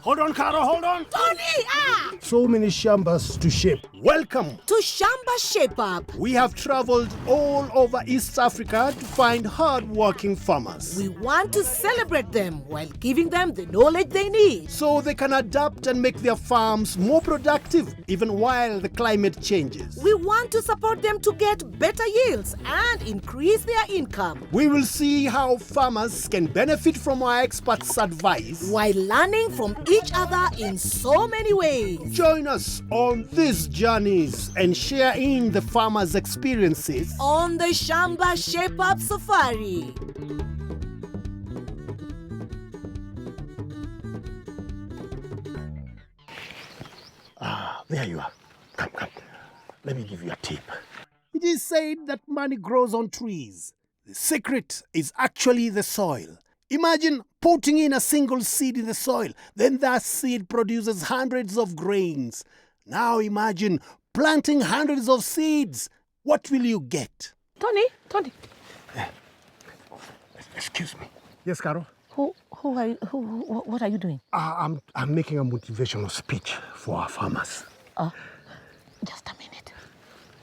Hold on, Caro, hold on. Tony, So many Shambas to shape. Welcome. to Shamba Shape Up. We have traveled all over East Africa to find hard-working farmers. We want to celebrate them while giving them the knowledge they need. So they can adapt and make their farms more productive even while the climate changes. We want to support them to get better yields and increase their income We will see how farmers can benefit from our experts' advice. while learning from each other in so many ways. Join us on these journeys and share in the farmers' experiences. On the Shamba Shape Up Safari. There you are. Come. Let me give you a tip. It is said that money grows on trees. The secret is actually the soil. Imagine putting in a single seed in the soil. Then that seed produces hundreds of grains. Now imagine planting hundreds of seeds. What will you get? Tony. Excuse me. Yes, Carol? What are you doing? I'm making a motivational speech for our farmers. Just a minute.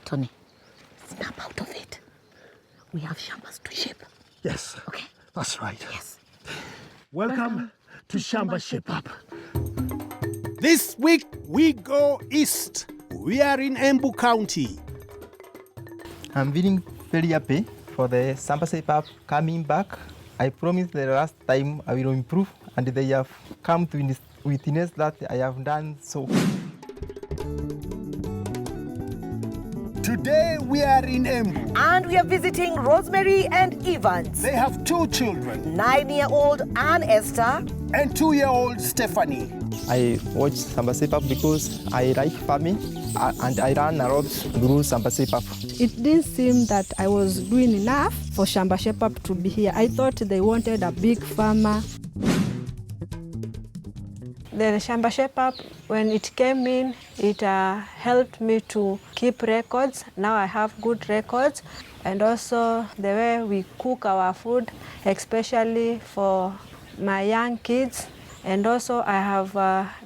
Tony, snap out of it. We have Shambas to shape. Yes. Okay. That's right. Yes. Welcome to Shamba Shape Up. This week we go east. We are in Embu County. I'm feeling very happy for the Shamba Shape Up coming back. I promised the last time I will improve, and they have come to witness that I have done so. Today we are in Embu. And we are visiting Rosemary and Evans. They have 2 children 9-year-old Anne Esther. and 2-year-old Stephanie. I watch Shamba Shape Up because I like farming, and I learn a lot through Shamba Shape Up. It didn't seem that I was doing enough for Shamba Shape Up to be here. I thought they wanted a big farmer. The Shamba Shape Up, when it came in, it helped me to keep records. Now I have good records. And also the way we cook our food, especially for my young kids. And also I have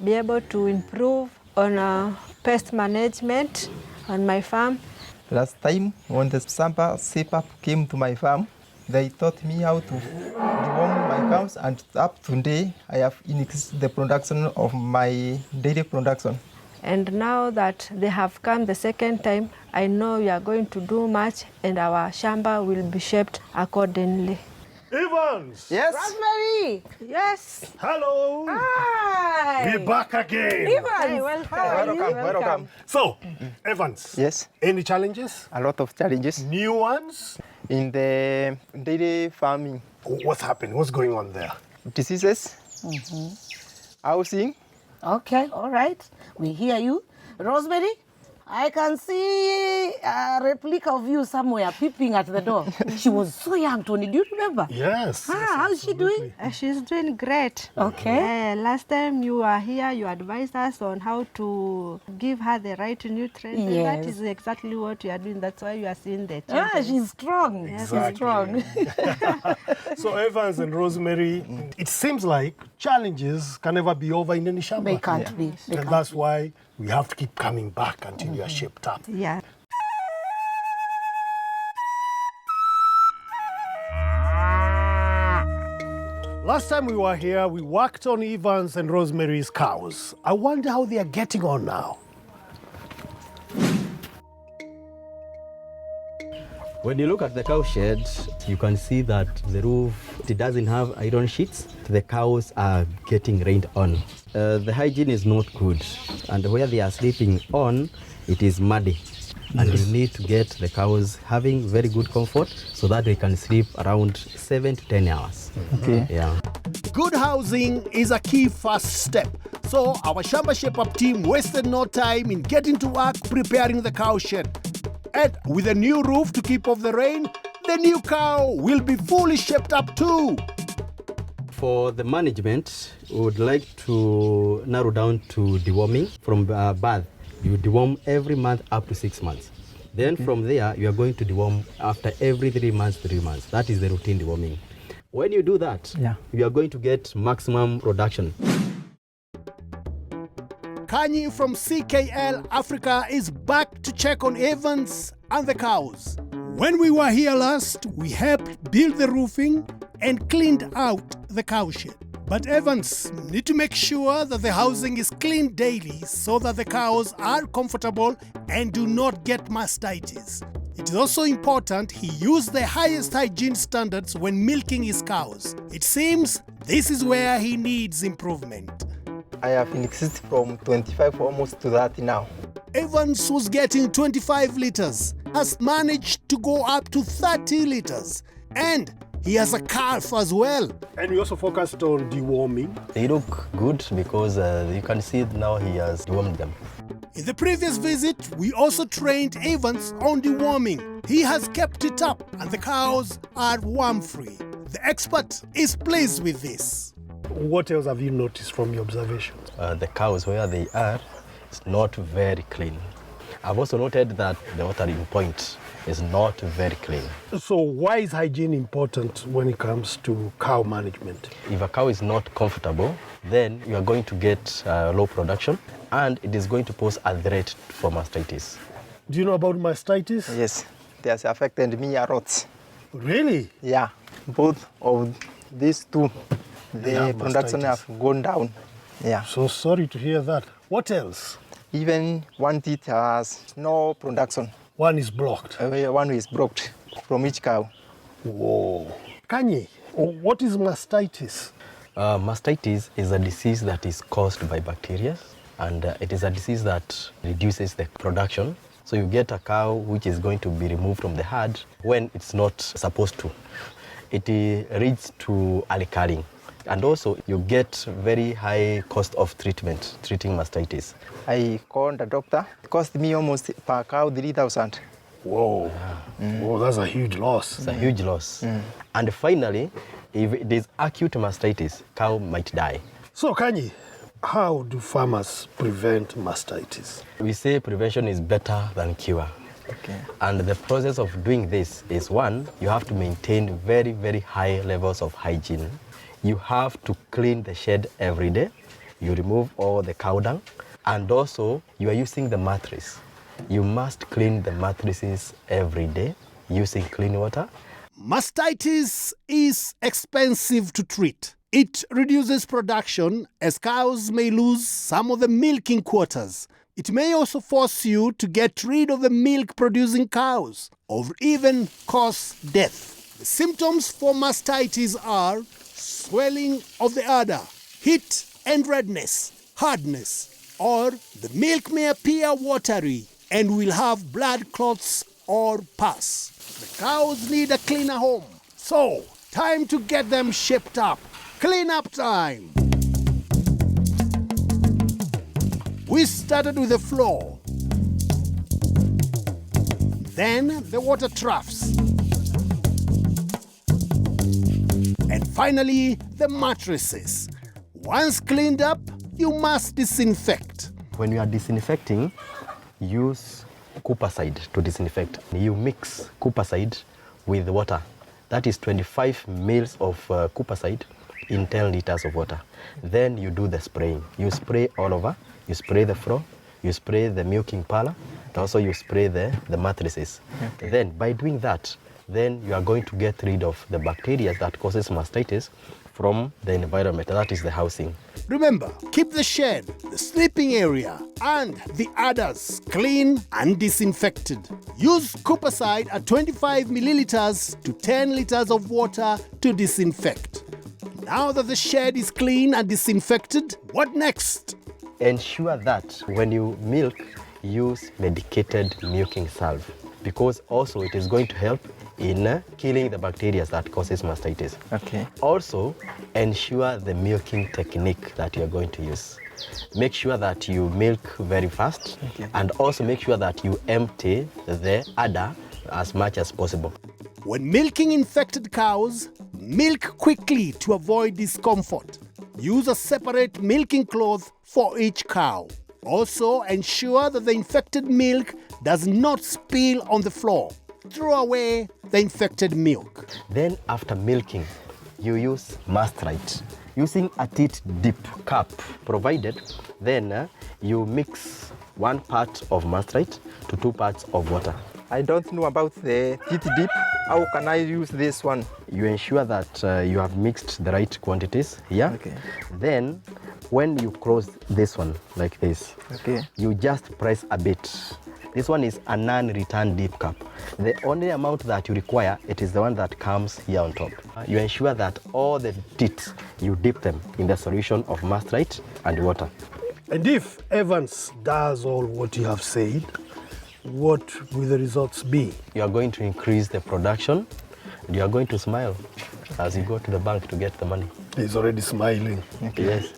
been able to improve on pest management on my farm. Last time, when the Shamba Shape Up came to my farm, they taught me how to deworm my cows, and up to today, I have increased the production of my dairy production. And now that they have come the second time, I know we are going to do much and our Shamba will be shaped accordingly. Evans! Yes. Rosemary! Yes. Hello! Hi! We're back again. Evans! Welcome. So, Evans. Yes, Any challenges? a lot of challenges New ones? in the dairy farming. What's happening? What's going on there? Diseases, housing. Okay, all right. We hear you. Rosemary, I can see a replica of you somewhere peeping at the door. She was so young, Tony. Do you remember? Yes. How's she doing? She's doing great. Okay. Last time you were here, you advised us on how to give her the right nutrients. And that Yes. is exactly what you are doing. That's why you are seeing the changes. She's strong. Exactly. She's strong. So Evans and Rosemary, it seems like challenges can never be over in any Shamba. They can't be. They And can't that's why we have to keep coming back until you are shaped up. Yeah. Last time we were here, we worked on Evans and Rosemary's cows. I wonder how they are getting on now. When you look at the cow shed, you can see that the roof, it doesn't have iron sheets. The cows are getting rained on. The hygiene is not good. And where they are sleeping on, it is muddy. And you need to get the cows having very good comfort so that they can sleep around 7 to 10 hours. Okay. Yeah. Good housing is a key first step. So our Shamba Shape Up team wasted no time in getting to work preparing the cow shed. And with a new roof to keep off the rain, the new cow will be fully shaped up too. For the management, we would like to narrow down to deworming from birth. You deworm every month up to 6 months. Then from there, you are going to deworm after every 3 months, 3 months. That is the routine deworming. When you do that, you are going to get maximum production. Kanyi from CKL Africa is back to check on Evans and the cows. When we were here last, we helped build the roofing and cleaned out the cowshed. But Evans need to make sure that the housing is cleaned daily so that the cows are comfortable and do not get mastitis. It is also important he use the highest hygiene standards when milking his cows. It seems this is where he needs improvement. I have increased from 25 almost to 30 now. Evans was getting 25 liters, has managed to go up to 30 liters, and he has a calf as well. And we also focused on deworming. They look good because you can see now he has dewormed them. In the previous visit, we also trained Evans on deworming. He has kept it up and the cows are worm-free. The expert is pleased with this. What else have you noticed from your observations? The cows where they are is not very clean. I've also noted that the watering point is not very clean. So why is hygiene important when it comes to cow management? If a cow is not comfortable, then you are going to get low production and it is going to pose a threat for mastitis. Do you know about mastitis? Yes, it has affected me a lot. Really? Yeah, both of these two, They the have production mastitis. have gone down. Yeah. So sorry to hear that. What else? Even one teeth has no production. One is blocked. One is blocked from each cow. Whoa. Kanyi, what is mastitis? Mastitis is a disease that is caused by bacteria and it is a disease that reduces the production. So you get a cow which is going to be removed from the herd when it's not supposed to. It leads to early culling. And also you get very high cost of treating mastitis. I called the doctor. It cost me almost per cow 3,000. Whoa. Whoa, that's a huge loss. It's a huge loss. And finally, if it is acute mastitis, cow might die. So Kanyi, how do farmers prevent mastitis? We say prevention is better than cure. Okay. And the process of doing this is one, you have to maintain very, very high levels of hygiene. You have to clean the shed every day. You remove all the cow dung. And also, you are using the mattress. You must clean the mattresses every day using clean water. Mastitis is expensive to treat. It reduces production as cows may lose some of the milking quotas. It may also force you to get rid of the milk-producing cows or even cause death. The symptoms for mastitis are swelling of the udder, heat and redness, hardness, or the milk may appear watery and will have blood clots or pus. The cows need a cleaner home. So, time to get them shaped up. Clean up time. We started with the floor, then the water troughs, and finally the mattresses. Once cleaned up, you must disinfect. When you are disinfecting, use Coopicide to disinfect. You mix Coopicide with water. That is 25 mils of Coopicide in 10 liters of water. Then you do the spraying. You spray all over. You spray the floor. You spray the milking parlor. And also you spray the mattresses. Okay. Then by doing that, then you are going to get rid of the bacteria that causes mastitis from the environment, that is the housing. Remember, keep the shed, the sleeping area, and the udders clean and disinfected. Use Coopicide at 25 milliliters to 10 liters of water to disinfect. Now that the shed is clean and disinfected, what next? Ensure that when you milk, use medicated milking salve, because also it is going to help in killing the bacteria that causes mastitis. Okay. Also, ensure the milking technique that you are going to use. Make sure that you milk very fast, okay, and also make sure that you empty the udder as much as possible. When milking infected cows, milk quickly to avoid discomfort. Use a separate milking cloth for each cow. Also, ensure that the infected milk does not spill on the floor. Throw away the infected milk. Then after milking, you use mastrite. using a teat dip cup provided, then you mix 1 part of mustard to 2 parts of water. I don't know about the teat dip. How can I use this one? You ensure that you have mixed the right quantities here. Okay. Then, when you close this one like this, Okay. you just press a bit. This one is a non-return dip cup. The only amount that you require, it is the one that comes here on top. You ensure that all the teats, you dip them in the solution of mustard and water. And if Evans does all what you have said, what will the results be? You are going to increase the production, and you are going to smile as you go to the bank to get the money. He's already smiling. Okay. Yes.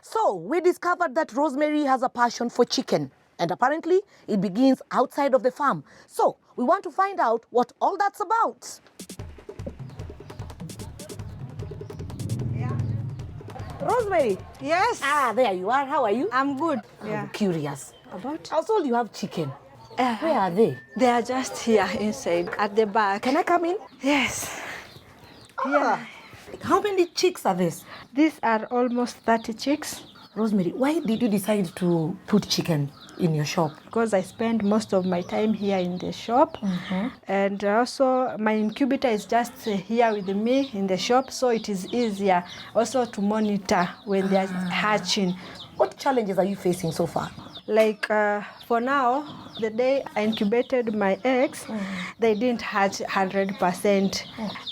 So we discovered that Rosemary has a passion for chicken, and apparently it begins outside of the farm. So we want to find out what all that's about. Rosemary. Yes. There you are. How are you? I'm good. I'm curious. About? I was told you have chicken. Where are they? They are just here inside at the back. Can I come in? Yes. Yeah. How many chicks are this? These are almost 30 chicks Rosemary, why did you decide to put chicken in your shop? because I spend most of my time here in the shop. And also my incubator is just here with me in the shop, so it is easier also to monitor when they are hatching. What challenges are you facing so far? Like for now, the day I incubated my eggs, they didn't hatch 100%.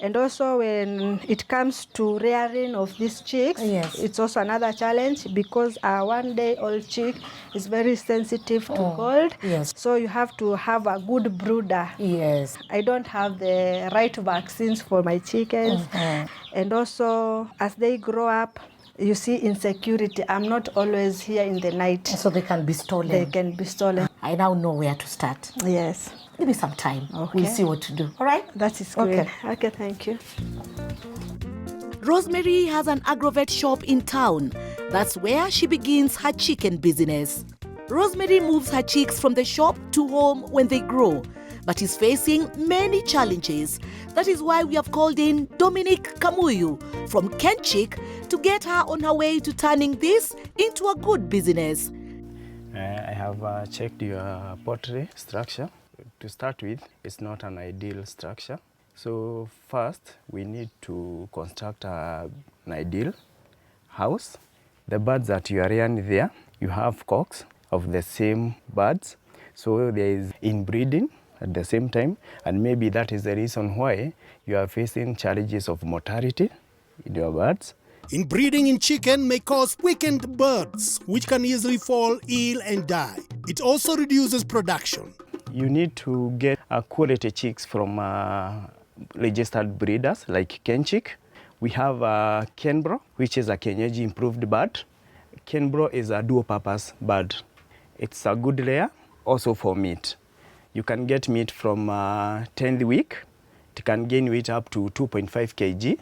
And also when it comes to rearing of these chicks, Yes. it's also another challenge because a 1-day-old chick is very sensitive to cold. Yes. So you have to have a good brooder. Yes. I don't have the right vaccines for my chickens. And also as they grow up, you see insecurity. I'm not always here in the night. So they can be stolen. They can be stolen. I now know where to start. Yes. Give me some time. Okay. We'll see what to do. All right? That is great. Okay. Okay, thank you. Rosemary has an agrovet shop in town. That's where she begins her chicken business. Rosemary moves her chicks from the shop to home when they grow, but is facing many challenges. That is why we have called in Dominic Kamuyu from Kenchik to get her on her way to turning this into a good business. I have checked your poultry structure. To start with, it's not an ideal structure. So first, we need to construct an ideal house. The birds that you are rearing there, you have cocks of the same birds. So there is inbreeding at the same time, and maybe that is the reason why you are facing challenges of mortality in your birds. Inbreeding in chicken may cause weakened birds, which can easily fall ill and die. It also reduces production. You need to get quality chicks from registered breeders like Kenchik. We have Kenbro, which is a Kenyeji improved bird. Kenbro is a dual-purpose bird. It's a good layer, also for meat. You can get meat from 10th week. It can gain weight up to 2.5 kg.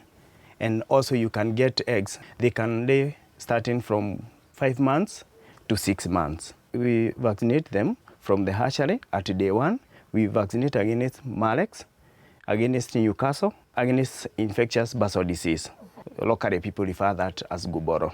And also you can get eggs. They can lay starting from 5 months to 6 months. We vaccinate them from the hatchery at day 1. We vaccinate against Malex, against Newcastle, against infectious basal disease. Locally, people refer that as Guboro.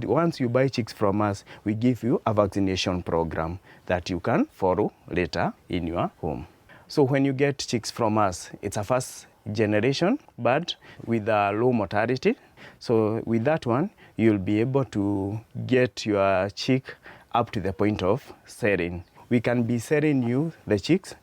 Once you buy chicks from us, we give you a vaccination program that you can follow later in your home. So when you get chicks from us, it's a first generation bird with a low mortality. So with that one, you'll be able to get your chick up to the point of selling. We can be selling you the chicks,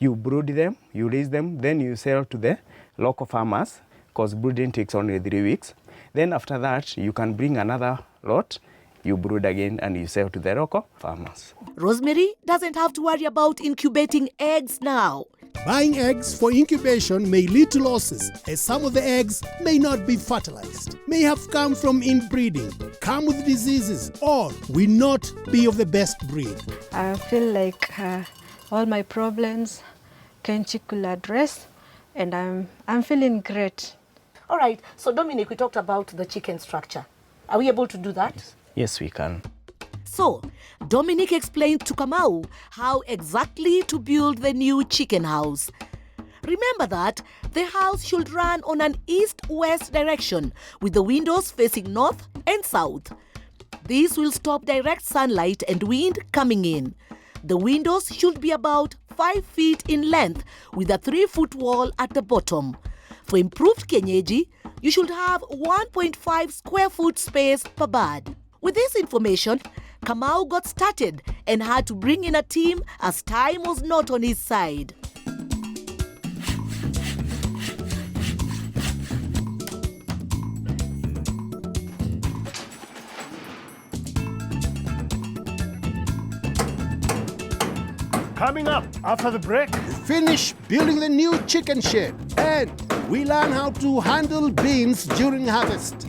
you brood them, you raise them, then you sell to the local farmers, because brooding takes only 3 weeks. Then after that, you can bring another lot, you brood again, and you sell to the local farmers. Rosemary doesn't have to worry about incubating eggs now. Buying eggs for incubation may lead to losses, as some of the eggs may not be fertilized, may have come from inbreeding, come with diseases, or will not be of the best breed. I feel like all my problems Kenchik will address, and I'm feeling great. All right. So, Dominic, we talked about the chicken structure. Are we able to do that? Yes, we can. So, Dominic explained to Kamau how exactly to build the new chicken house. Remember that the house should run on an east-west direction with the windows facing north and south. This will stop direct sunlight and wind coming in. The windows should be about 5 feet in length with a 3-foot wall at the bottom. For improved kienyeji, you should have 1.5 square foot space per bird. With this information, Kamau got started and had to bring in a team as time was not on his side. Coming up after the break, We finish building the new chicken shed and we learn how to handle beans during harvest.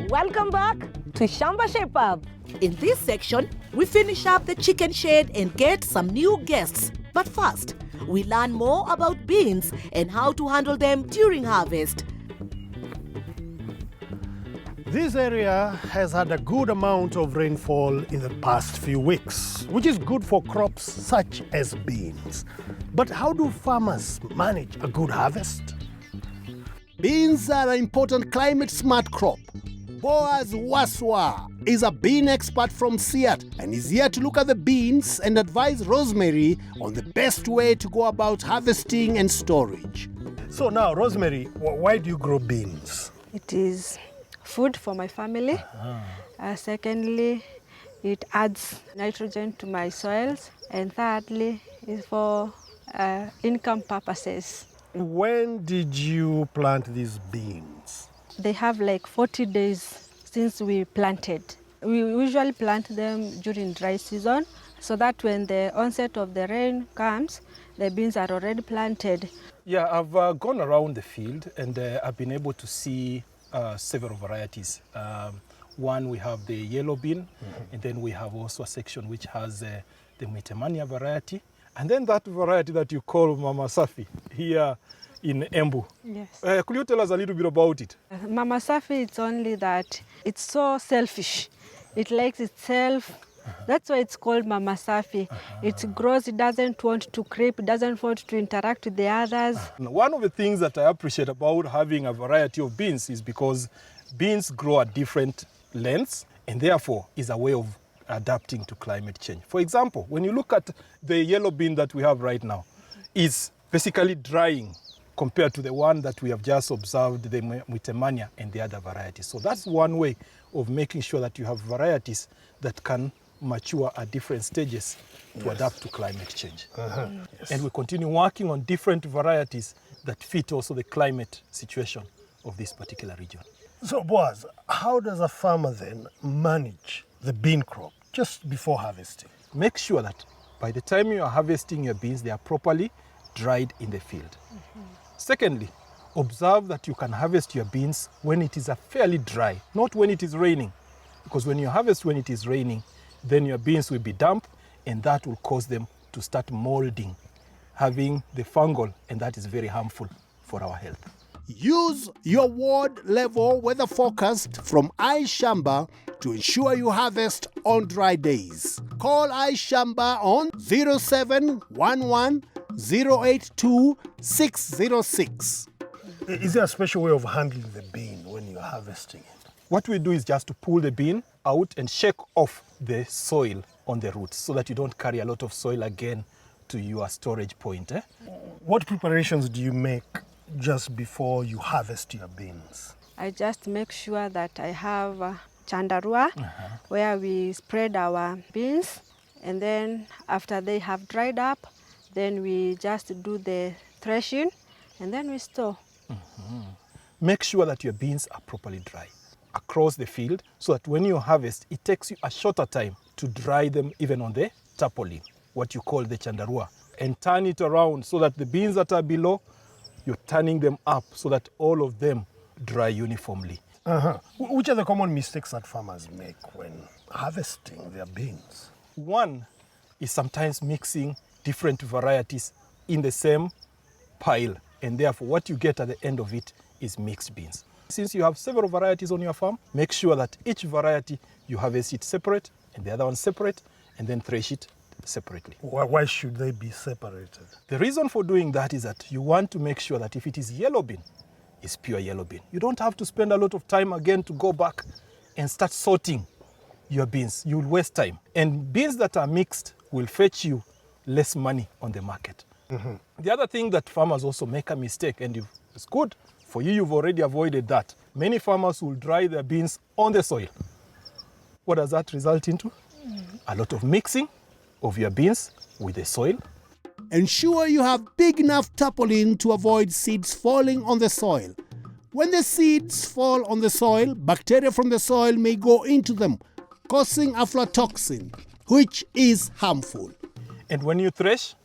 Welcome back to Shamba Shape Up. In this section, we finish up the chicken shed and get some new guests. But first, we learn more about beans and how to handle them during harvest. this area has had a good amount of rainfall in the past few weeks, which is good for crops such as beans. But how do farmers manage a good harvest? Beans are an important climate-smart crop. Boaz Waswa is a bean expert from Siat and is here to look at the beans and advise Rosemary on the best way to go about harvesting and storage. So now, Rosemary, why do you grow beans? It is food for my family. Secondly, it adds nitrogen to my soils. And thirdly, is for income purposes. When did you plant these beans? They have like 40 days since we planted. We usually plant them during dry season so that when the onset of the rain comes, the beans are already planted. Yeah, I've gone around the field and I've been able to see several varieties. One, we have the yellow bean, and then we have also a section which has the Mitemania variety, and then that variety that you call Mama Safi here in Embu. Yes. Could you tell us a little bit about it? Mama Safi, it's only that it's so selfish. It likes itself. That's why it's called Mama Safi. It grows, it doesn't want to creep, it doesn't want to interact with the others. One of the things that I appreciate about having a variety of beans is because beans grow at different lengths and therefore is a way of adapting to climate change. For example, when you look at the yellow bean that we have right now, it's basically drying compared to the one that we have just observed, the Mitemania and the other varieties. So that's one way of making sure that you have varieties that can mature at different stages to adapt to climate change. And we continue working on different varieties that fit also the climate situation of this particular region. So Boaz, how does a farmer then manage the bean crop just before harvesting? Make sure that by the time you are harvesting your beans, they are properly dried in the field. Secondly, observe that you can harvest your beans when it is fairly dry, not when it is raining. Because when you harvest when it is raining, then your beans will be damp and that will cause them to start molding, having the fungal, and that is very harmful for our health. Use your ward level weather forecast from Shamba to ensure you harvest on dry days. Call Shamba on 0711 082 606. Is there a special way of handling the bean when you're harvesting it? What we do is just to pull the bean out and shake off the soil on the roots so that you don't carry a lot of soil again to your storage point. What preparations do you make just before you harvest your beans? I just make sure that I have chandarua where we spread our beans, and then after they have dried up, then we just do the threshing and then we store. Make sure that your beans are properly dry across the field so that when you harvest, it takes you a shorter time to dry them even on the tarpaulin, what you call the chandarua, and turn it around so that the beans that are below, you're turning them up so that all of them dry uniformly. Which are the common mistakes that farmers make when harvesting their beans? One is sometimes mixing different varieties in the same pile, and therefore what you get at the end of it is mixed beans. Since you have several varieties on your farm, make sure that each variety you harvest it separate and the other one separate, and then thresh it separately. Why should they be separated? The reason for doing that is that you want to make sure that if it is yellow bean, it's pure yellow bean. You don't have to spend a lot of time again to go back and start sorting your beans. You will waste time. And beans that are mixed will fetch you less money on the market. The other thing that farmers also make a mistake, and it's good for you, you've already avoided that. Many farmers will dry their beans on the soil. What does that result into? A lot of mixing of your beans with the soil. Ensure you have big enough tarpaulin to avoid seeds falling on the soil. When the seeds fall on the soil, bacteria from the soil may go into them, causing aflatoxin, which is harmful. And when you thresh,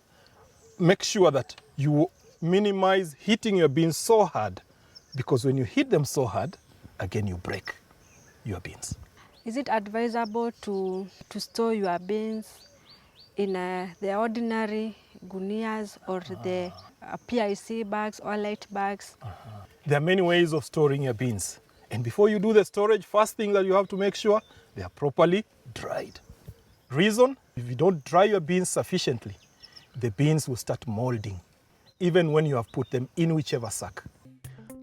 make sure that you minimize hitting your beans so hard, because when you hit them so hard, again you break your beans. Is it advisable to store your beans in the ordinary gunias or the PIC bags or light bags? There are many ways of storing your beans. And before you do the storage, first thing that you have to make sure they are properly dried. Reason, if you don't dry your beans sufficiently, the beans will start molding, even when you have put them in whichever sack.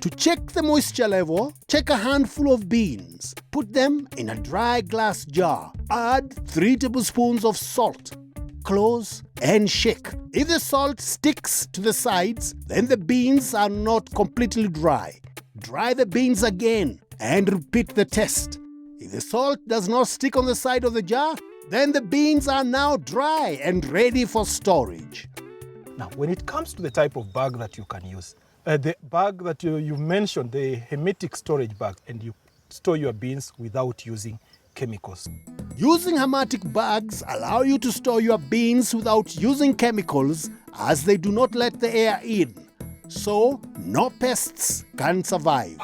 To check the moisture level, check a handful of beans. Put them in a dry glass jar. Add 3 tablespoons of salt. Close and shake. If the salt sticks to the sides, then the beans are not completely dry. Dry the beans again and repeat the test. If the salt does not stick on the side of the jar, then the beans are now dry and ready for storage. Now, when it comes to the type of bag that you can use, the bag that you mentioned, the hermetic storage bag, and you store your beans without using chemicals. Using hermetic bags allow you to store your beans without using chemicals, as they do not let the air in. So, no pests can survive.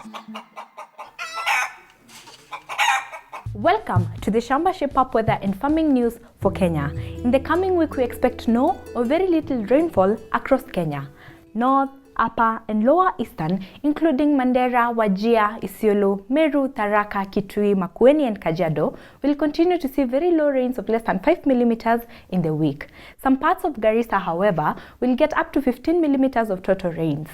Welcome to the Shamba Shape Up Weather and Farming News for Kenya. In the coming week, we expect no or very little rainfall across Kenya. North, Upper and Lower Eastern, including Mandera, Wajir, Isiolo, Meru, Tharaka, Kitui, Makueni and Kajiado, will continue to see very low rains of less than 5 millimeters in the week. Some parts of Garissa, however, will get up to 15 millimeters of total rains.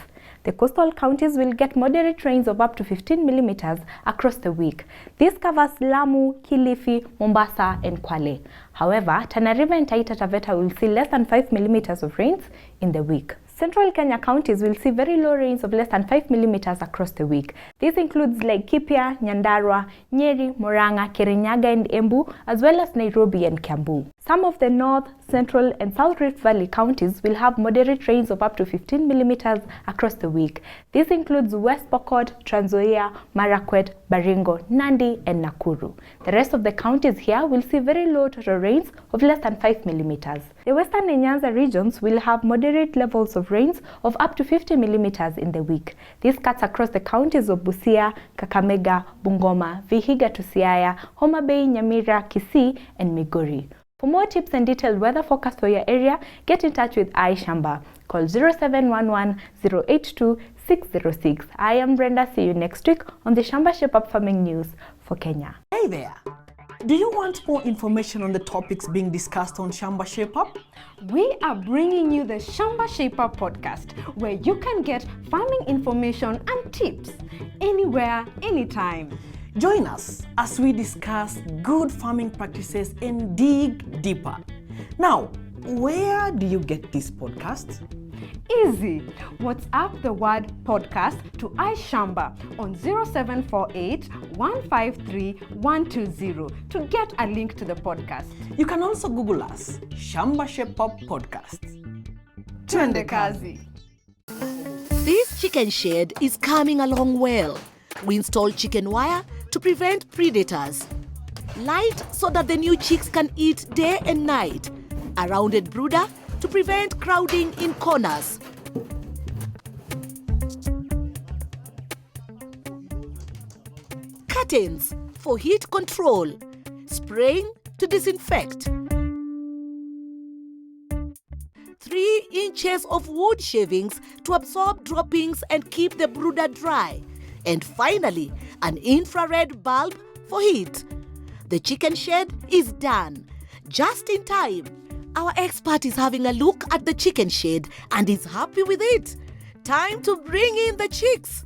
The coastal counties will get moderate rains of up to 15 millimeters across the week. This covers Lamu, Kilifi, Mombasa and Kwale. However, Tana River and Taita Taveta will see less than 5 millimeters of rains in the week. Central Kenya counties will see very low rains of less than 5 millimeters across the week. This includes Laikipia, Nyandarua, Nyeri, Murang'a, Kirinyaga and Embu, as well as Nairobi and Kiambu. Some of the North, Central and South Rift Valley counties will have moderate rains of up to 15 millimeters across the week. This includes West Pokot, Trans Nzoia, Marakwet, Baringo, Nandi and Nakuru. The rest of the counties here will see very low total rains of less than 5 millimeters. The Western and Nyanza regions will have moderate levels of rains of up to 50 millimeters in the week. This cuts across the counties of Busia, Kakamega, Bungoma, Vihiga to Siaya, Homa Bay, Nyamira, Kisii and Migori. For more tips and detailed weather forecast for your area, get in touch with Shamba. Call 0711 082 606. I am Brenda. See you next week on the Shamba Shape Up Farming News for Kenya. Hey there! Do you want more information on the topics being discussed on Shamba Shape Up? We are bringing you the Shamba Shape Up podcast, where you can get farming information and tips anywhere, anytime. Join us as we discuss good farming practices and dig deeper. Now, where do you get this podcast? Easy. WhatsApp the word podcast to iShamba on 0748 153 120 to get a link to the podcast. You can also Google us, Shamba Shape Up Podcast. Twende kazi. This chicken shed is coming along well. We installed chicken wire to prevent predators. Light so that the new chicks can eat day and night. A rounded brooder to prevent crowding in corners. Curtains for heat control. Spraying to disinfect. inches of wood shavings to absorb droppings and keep the brooder dry. And finally, an infrared bulb for heat. The chicken shed is done. Just in time. Our expert is having a look at the chicken shed and is happy with it. Time to bring in the chicks.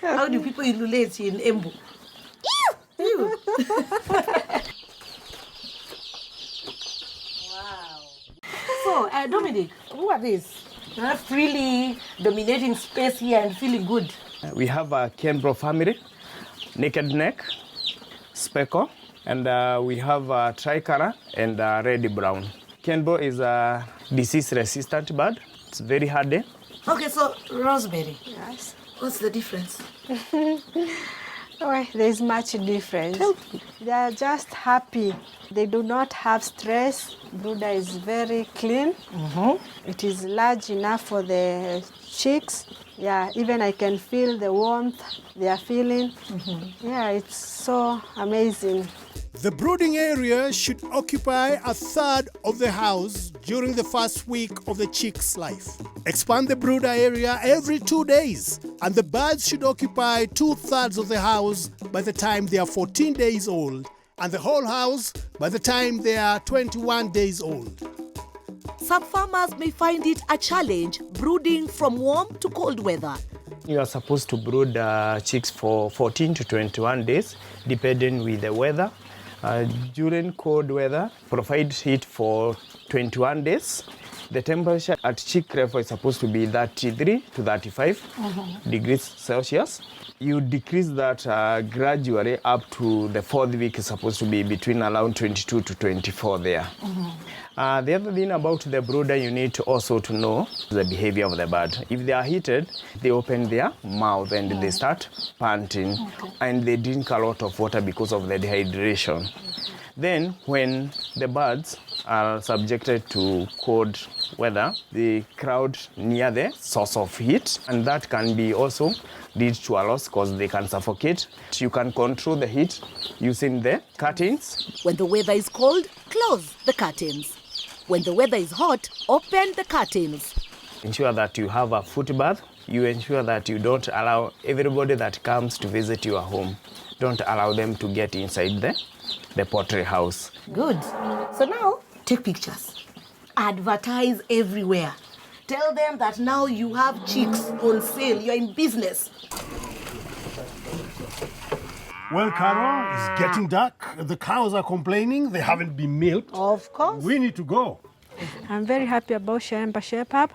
How do people relate in Embu? Ew! Wow. So, Dominic, who are these? Freely dominating space here and feeling good. We have a Kenbro family, naked neck, speckle, and we have a tricolor and a red brown. Kenbro is a disease-resistant bird. It's very hardy. Okay, so Rosemary. Yes. What's the difference? Oh, there's much difference. They are just happy. They do not have stress. Brooder is very clean. It is large enough for the chicks. Yeah, even I can feel the warmth they are feeling. Yeah, it's so amazing. The brooding area should occupy a third of the house during the first week of the chick's life. Expand the brooder area every 2 days, and the birds should occupy 2/3 of the house by the time they are 14 days old, and the whole house by the time they are 21 days old. Some farmers may find it a challenge brooding from warm to cold weather. You are supposed to brood chicks for 14 to 21 days, depending with the weather. During cold weather, provide heat for 21 days. The temperature at chick level is supposed to be 33 to 35 degrees Celsius. You decrease that gradually up to the 4th week is supposed to be between around 22 to 24 there. The other thing about the brooder you need to also to know the behavior of the bird. If they are heated, they open their mouth and they start panting and they drink a lot of water because of the dehydration. Then when the birds are subjected to cold weather, they crowd near the source of heat, and that can be also lead to a loss because they can suffocate. You can control the heat using the curtains. When the weather is cold, close the curtains. When the weather is hot, open the curtains. Ensure that you have a foot bath. You ensure that you don't allow everybody that comes to visit your home, don't allow them to get inside the poultry house. Good. So now, take pictures. Advertise everywhere. Tell them that now you have chicks on sale. You're in business. Well, Carol, it's getting dark. The cows are complaining they haven't been milked. Of course. We need to go. I'm very happy about Shamba Shape-Up.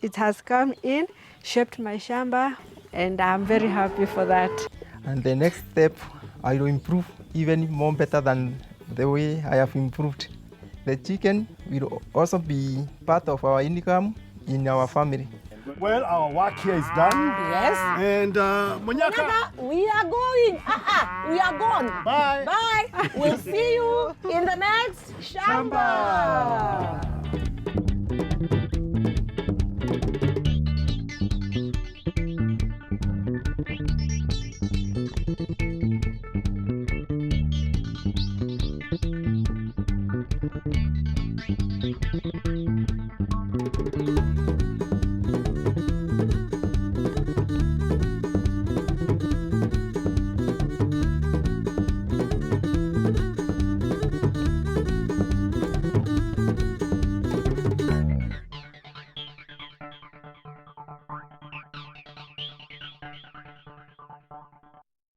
It has come in, shaped my Shamba, and I'm very happy for that. And the next step, I will improve even more better than the way I have improved. The chicken will also be part of our income in our family. Well, our work here is done. Yes. And Monyaka, we are going. We are gone. Bye. Bye. We'll see you in the next Shamba.